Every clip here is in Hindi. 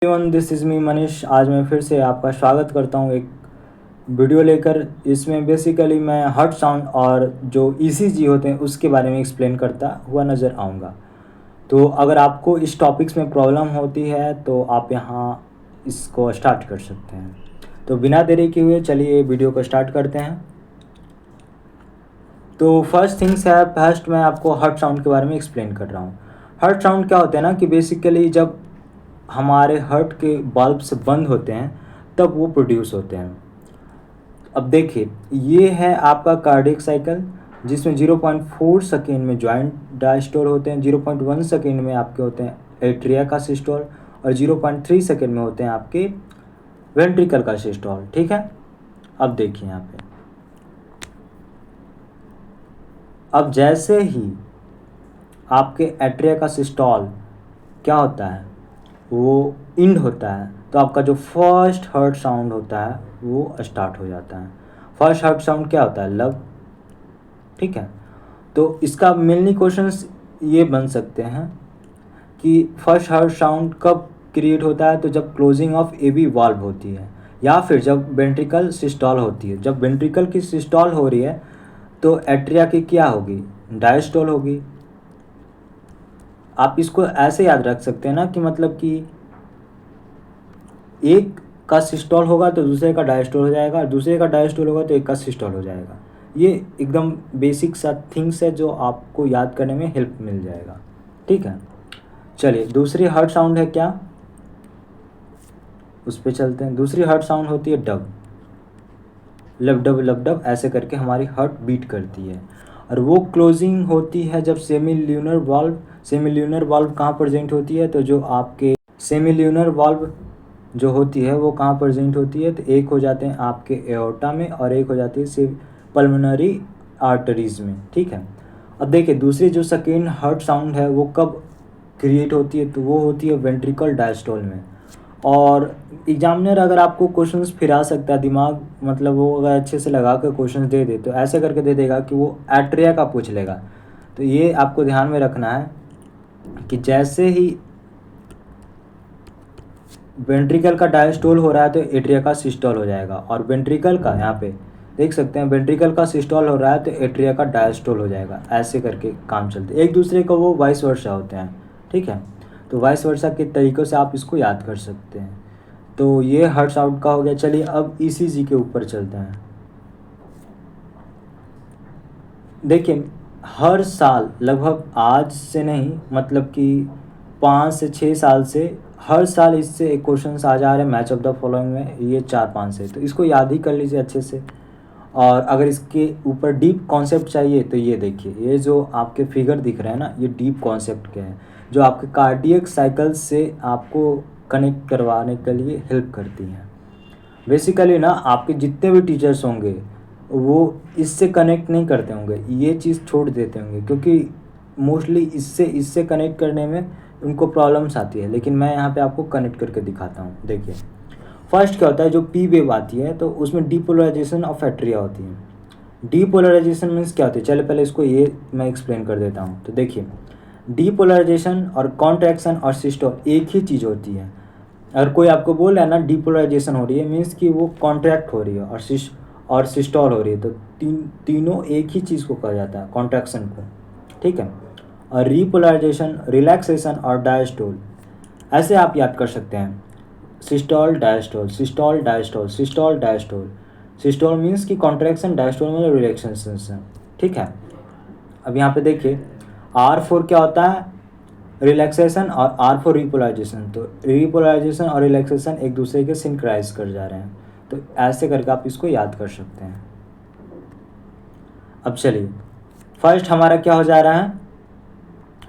Everyone, this is me Manish. आज मैं फिर से आपका स्वागत करता हूँ एक वीडियो लेकर। इसमें बेसिकली मैं हार्ट साउंड और जो ईसीजी होते हैं उसके बारे में एक्सप्लेन करता हुआ नज़र आऊँगा। तो अगर आपको इस टॉपिक्स में प्रॉब्लम होती है तो आप यहाँ इसको स्टार्ट कर सकते हैं। तो बिना देरी किए हुए चलिए वीडियो को स्टार्ट करते हैं। तो फर्स्ट मैं आपको हार्ट साउंड के बारे में एक्सप्लेन कर रहा हूँ। हार्ट साउंड क्या होता है ना कि बेसिकली जब हमारे हार्ट के बल्ब्स बंद होते हैं तब वो प्रोड्यूस होते हैं। अब देखिए, ये है आपका कार्डियक साइकिल जिसमें 0.4 सेकेंड में जॉइंट डायस्टोल होते हैं, 0.1 सेकेंड में आपके होते हैं एट्रिया का सिस्टोल और 0.3 सेकेंड में होते हैं आपके वेंट्रिकल का सिस्टोल। ठीक है, अब देखिए यहाँ पे, अब जैसे ही आपके एट्रिया का सिस्टोल क्या होता है, वो इंड होता है, तो आपका जो फर्स्ट हार्ट साउंड होता है वो स्टार्ट हो जाता है। फर्स्ट हार्ट साउंड क्या होता है? लव। ठीक है, तो इसका मेनली क्वेश्चंस ये बन सकते हैं कि फर्स्ट हार्ट साउंड कब क्रिएट होता है, तो जब क्लोजिंग ऑफ एबी वाल्व होती है या फिर जब वेंट्रिकल सिस्टॉल होती है। जब वेंट्रिकल की सिस्टॉल हो रही है तो एट्रिया की क्या होगी? डायस्टोल होगी। आप इसको ऐसे याद रख सकते हैं ना कि मतलब कि एक का सिस्टोल होगा तो दूसरे का डायस्टोल हो जाएगा, और दूसरे का डायस्टोल होगा तो एक का सिस्टोल हो जाएगा। ये एकदम बेसिक सा थिंग्स है जो आपको याद करने में हेल्प मिल जाएगा। ठीक है, चलिए दूसरी हार्ट साउंड है क्या, उस पर चलते हैं। दूसरी हार्ट साउंड होती है डब। लब डब ऐसे करके हमारी हार्ट बीट करती है, और वो क्लोजिंग होती है जब सेमी ल्यूनर वाल्व कहाँ प्रेजेंट होती है, तो जो आपके सेमी ल्यूनर वाल्व जो होती है वो कहाँ प्रेजेंट होती है, तो एक हो जाते हैं आपके एओर्टा में और एक हो जाती है पल्मोनरी आर्टरीज में। ठीक है, अब देखिए दूसरी जो सेकेंड हार्ट साउंड है वो कब क्रिएट होती है, तो वो होती है वेंट्रिकल डायस्टोल में। और एग्जामिनर अगर आपको क्वेश्चंस फिरा सकता है, दिमाग मतलब वो अगर अच्छे से लगा कर क्वेश्चंस दे दे तो ऐसे करके दे देगा कि वो एट्रिया का पूछ लेगा। तो ये आपको ध्यान में रखना है कि जैसे ही वेंट्रिकल का डायस्टोल हो रहा है तो एट्रिया का सिस्टोल हो जाएगा, और वेंट्रिकल का यहाँ पे देख सकते हैं वेंट्रिकल का सिस्टोल हो रहा है तो एट्रिया का डायस्टोल हो जाएगा। ऐसे करके काम चलते हैं, एक दूसरे को वो वाइस वर्सा होते हैं। ठीक है, तो वाइस वर्सा के तरीक़ों से आप इसको याद कर सकते हैं। तो ये हार्ट साउंड का हो गया। चलिए अब ईसीजी के ऊपर चलते हैं। देखिए, हर साल लगभग, आज से नहीं मतलब कि 5 से 6 साल से हर साल इससे एक क्वेश्चन आ जा रहे हैं मैच ऑफ द फॉलोइंग में, ये 4-5 से, तो इसको याद ही कर लीजिए अच्छे से। और अगर इसके ऊपर डीप कॉन्सेप्ट चाहिए तो ये देखिए, ये जो आपके फिगर दिख रहे हैं ना, ये डीप कॉन्सेप्ट के हैं जो आपके कार्डियक साइकिल से आपको कनेक्ट करवाने के लिए हेल्प करती हैं। बेसिकली ना आपके जितने भी टीचर्स होंगे वो इससे कनेक्ट नहीं करते होंगे, ये चीज़ छोड़ देते होंगे, क्योंकि मोस्टली इससे कनेक्ट करने में उनको प्रॉब्लम्स आती है। लेकिन मैं यहाँ पे आपको कनेक्ट करके दिखाता हूँ। देखिए फर्स्ट क्या होता है, जो पी वेव आती है तो उसमें डीपोलराइजेशन ऑफ एट्रिया होती है। डीपोलराइजेशन मीन्स क्या होती है, चले पहले इसको ये मैं एक्सप्लेन कर देता हूँ। तो देखिए, डीपोलराइजेशन और कॉन्ट्रैक्शन और सिस्टोल एक ही चीज़ होती है। अगर कोई आपको बोल रहा है ना डीपोलराइजेशन हो रही है, मीन्स कि वो कॉन्ट्रैक्ट हो रही है, और सिस्टोल हो रही है, तो तीनों एक ही चीज़ को कहा जाता है, कॉन्ट्रैक्शन को। ठीक है, और रीपोलराइजेशन, रिलैक्सेशन और डायस्टोल, ऐसे आप याद कर सकते हैं। Systole diastole, systole diastole, systole diastole. Systole means की कॉन्ट्रैक्शन, डायस्टोल मतलब रिलैक्सेशन। ठीक है, अब यहाँ पे देखिए R4 क्या होता है, रिलैक्सेशन, और R4 रिपोलराइजेशन। तो रिपोलराइजेशन और रिलैक्सेशन एक दूसरे के सिंक्राइज कर जा रहे हैं, तो ऐसे करके आप इसको याद कर सकते हैं। अब चलिए फर्स्ट हमारा क्या हो जा रहा है,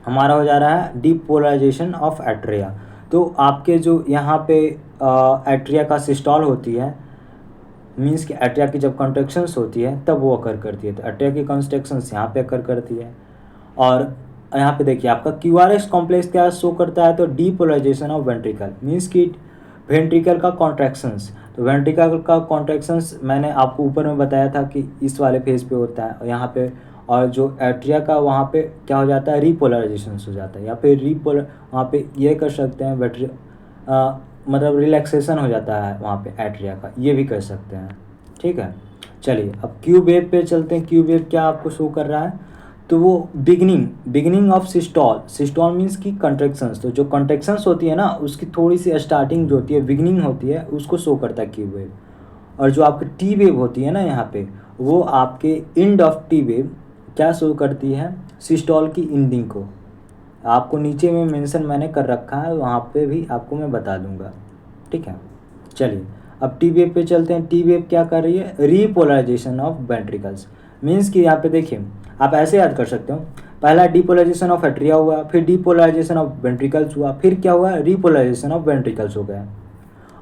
हमारा हो जा रहा है डीपोलराइजेशन ऑफ एट्रिया। तो आपके जो यहाँ पे एट्रिया का सिस्टॉल होती है, मीन्स कि एट्रिया की जब कॉन्ट्रैक्शंस होती है तब वो अकर करती है, तो एट्रिया की कॉन्ट्रैक्शंस यहाँ पे अकर करती है। और यहाँ पे देखिए आपका QRS कॉम्प्लेक्स क्या शो करता है, तो डीपोलराइजेशन ऑफ वेंट्रिकल, मीन्स कि वेंट्रिकल का कॉन्ट्रैक्शंस। तो वेंट्रिकल का कॉन्ट्रैक्शंस मैंने आपको ऊपर में बताया था कि इस वाले फेज पे होता है, और यहाँ पे, और जो एट्रिया का वहाँ पे क्या हो जाता है, रिपोलराइजेशन हो जाता है, या फिर वहाँ पे ये कर सकते हैं मतलब रिलैक्सेशन हो जाता है वहाँ पे एट्रिया का, ये भी कह सकते हैं। ठीक है, चलिए अब क्यू वेव पे चलते हैं। क्यू वेव क्या आपको शो कर रहा है, तो वो बिगिनिंग ऑफ सिस्टॉल। सिस्टॉल मीन्स की कंट्रेक्शंस, तो जो कंट्रेक्शंस होती है ना उसकी थोड़ी सी स्टार्टिंग जो होती है, बिगिनिंग होती है, उसको शो करता है क्यू वेव। और जो आपकी टी वेव होती है ना यहाँ पे, वो आपके एंड ऑफ टी वेव क्या शो करती है, सिस्टॉल की एंडिंग को। आपको नीचे में मेंशन मैंने कर रखा है, वहाँ पे भी आपको मैं बता दूंगा। ठीक है, चलिए अब टी वेव पे चलते हैं। टी वेव क्या कर रही है, रीपोलराइजेशन ऑफ वेंट्रिकल्स। मीन्स कि यहाँ पे देखिए, आप ऐसे याद कर सकते हो, पहला डीपोलराइजेशन ऑफ एट्रिया हुआ, फिर डीपोलराइजेशन ऑफ वेंट्रिकल्स हुआ, फिर क्या हुआ, रीपोलराइजेशन ऑफ वेंट्रिकल्स हो गया।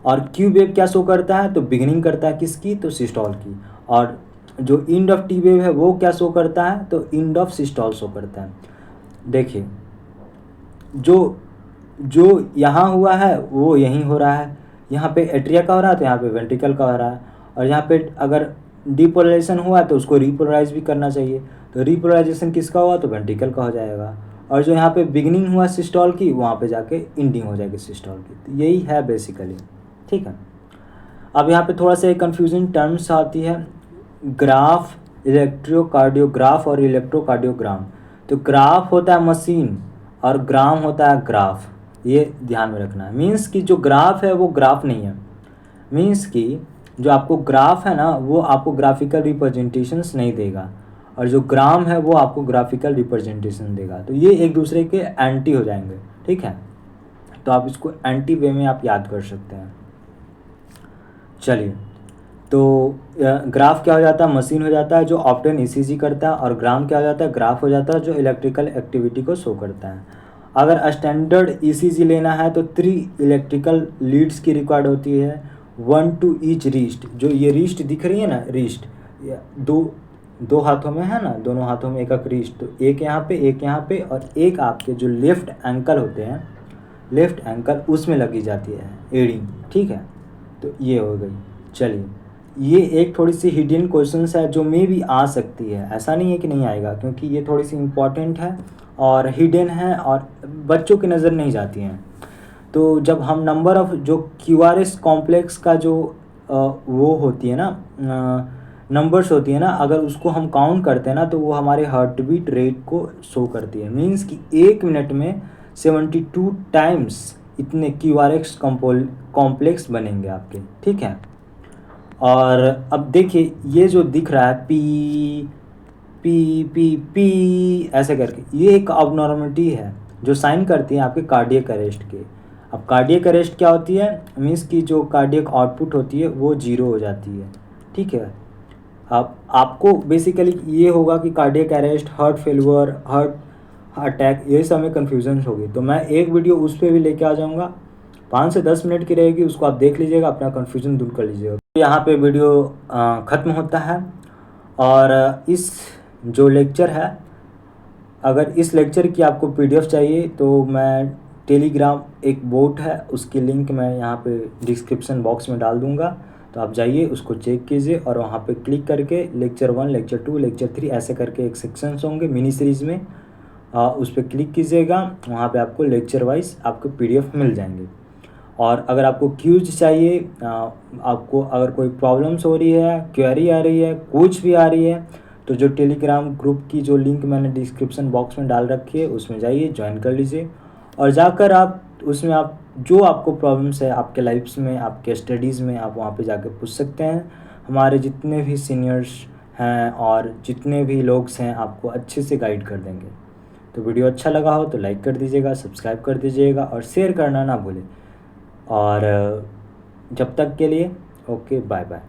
और क्यू वेव क्या शो करता है, तो बिगिनिंग करता है किसकी, तो सिस्टॉल की। और जो इंड ऑफ टी वेव है वो क्या शो करता है, तो इंड ऑफ सिस्टॉल शो करता है। देखिए जो जो यहाँ हुआ है वो यहीं हो रहा है, यहाँ पे एट्रिया का हो रहा है तो यहाँ पे वेंट्रिकल का हो रहा है। और यहाँ पे अगर डीपोलराइजेशन हुआ तो उसको रीपोलराइज भी करना चाहिए, तो रीपोलराइजेशन किसका हुआ, तो वेंट्रिकल का हो जाएगा। और जो यहाँ पे बिगिनिंग हुआ सिस्टॉल की, वहाँ पे जाके इंडिंग हो जाएगी सिस्टॉल की। तो यही है बेसिकली। ठीक है, अब यहाँ पे थोड़ा सा एक कन्फ्यूजन टर्म्स आती है, ग्राफ, इलेक्ट्रोकार्डियोग्राफ और इलेक्ट्रोकार्डियोग्राम। तो ग्राफ होता है मशीन और ग्राम होता है ग्राफ, ये ध्यान में रखना है। मीन्स कि जो ग्राफ है वो ग्राफ नहीं है, मीन्स कि जो आपको ग्राफ है ना वो आपको ग्राफिकल रिप्रेजेंटेशंस नहीं देगा, और जो ग्राम है वो आपको ग्राफिकल रिप्रेजेंटेशन देगा। तो ये एक दूसरे के एंटी हो जाएंगे। ठीक है, तो आप इसको एंटी वे में आप याद कर सकते हैं। चलिए, तो ग्राफ क्या हो जाता है, मशीन हो जाता है जो ऑप्टेन ईसीजी करता है, और ग्राम क्या हो जाता है, ग्राफ हो जाता है जो इलेक्ट्रिकल एक्टिविटी को शो करता है। अगर स्टैंडर्ड ईसीजी लेना है तो 3 इलेक्ट्रिकल लीड्स की रिक्वायर्ड होती है, 1 टू ईच रिस्ट। जो ये रिस्ट दिख रही है ना, रिस्ट दो दो हाथों में है ना, दोनों हाथों में एक एक रिस्ट, तो एक यहाँ पे और एक आपके जो लेफ्ट एंकल होते हैं, लेफ्ट एंकल उसमें लगी जाती है एडिंग। ठीक है, तो ये हो गई। चलिए, ये एक थोड़ी सी हिडन क्वेश्चंस है जो मे भी आ सकती है, ऐसा नहीं है कि नहीं आएगा, क्योंकि ये थोड़ी सी इम्पॉर्टेंट है और हिडन है और बच्चों की नज़र नहीं जाती हैं। तो जब हम नंबर ऑफ जो क्यूआरएस कॉम्प्लेक्स का जो वो होती है ना, नंबर्स होती है ना, अगर उसको हम काउंट करते हैं ना तो वो हमारे हार्ट बीट रेट को शो करती है। मीन्स कि 1 मिनट में 72 टाइम्स इतने क्यूआरएस कॉम्प्लेक्स बनेंगे आपके। ठीक है, और अब देखिए ये जो दिख रहा है पी पी पी पी ऐसे करके, ये एक अबनॉर्मलिटी है जो साइन करती है आपके कार्डियक अरेस्ट के। अब कार्डियक अरेस्ट क्या होती है, मीन्स कि जो कार्डियक आउटपुट होती है वो जीरो हो जाती है। ठीक है, अब आपको बेसिकली ये होगा कि cardiac arrest, heart failure, heart attack, ये सब में कन्फ्यूजन होगी, तो मैं एक वीडियो उस पर भी लेके आ जाऊँगा, 5 से 10 मिनट की रहेगी, उसको आप देख लीजिएगा, अपना कन्फ्यूजन दूर कर लीजिएगा। यहाँ पे वीडियो ख़त्म होता है। और इस जो लेक्चर है, अगर इस लेक्चर की आपको पीडीएफ चाहिए तो मैं टेलीग्राम एक बोट है, उसकी लिंक मैं यहाँ पे डिस्क्रिप्शन बॉक्स में डाल दूँगा, तो आप जाइए उसको चेक कीजिए और वहाँ पे क्लिक करके लेक्चर 1, लेक्चर 2, लेक्चर 3 ऐसे करके एक सेक्शंस होंगे मिनी सीरीज़ में, उस पर क्लिक कीजिएगा, वहाँ पे आपको लेक्चर वाइज आपको पीडीएफ मिल जाएंगे। और अगर आपको क्यूज चाहिए, आपको अगर कोई प्रॉब्लम्स हो रही है, क्वेरी आ रही है, कुछ भी आ रही है, तो जो टेलीग्राम ग्रुप की जो लिंक मैंने डिस्क्रिप्शन बॉक्स में डाल रखी है उसमें जाइए, ज्वाइन कर लीजिए, और जाकर आप उसमें आप जो आपको प्रॉब्लम्स है आपके लाइफ्स में, आपके स्टडीज़ में, आप वहाँ पे जाकर पूछ सकते हैं। हमारे जितने भी सीनियर्स हैं और जितने भी लोग हैं आपको अच्छे से गाइड कर देंगे। तो वीडियो अच्छा लगा हो तो लाइक कर दीजिएगा, सब्सक्राइब कर दीजिएगा और शेयर करना ना भूलें। और जब तक के लिए ओके, बाय बाय।